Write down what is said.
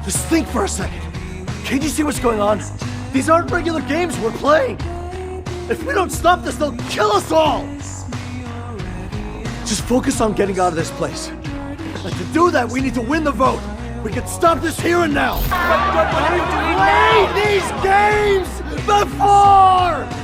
Just think for a second. Can't you see what's going on? These aren't regular games we're playing. If we don't stop this, they'll kill us all! Just focus on getting out of this place. And to do that, we need to win the vote. We can stop this here and now. But what are you doing now? Play these games before!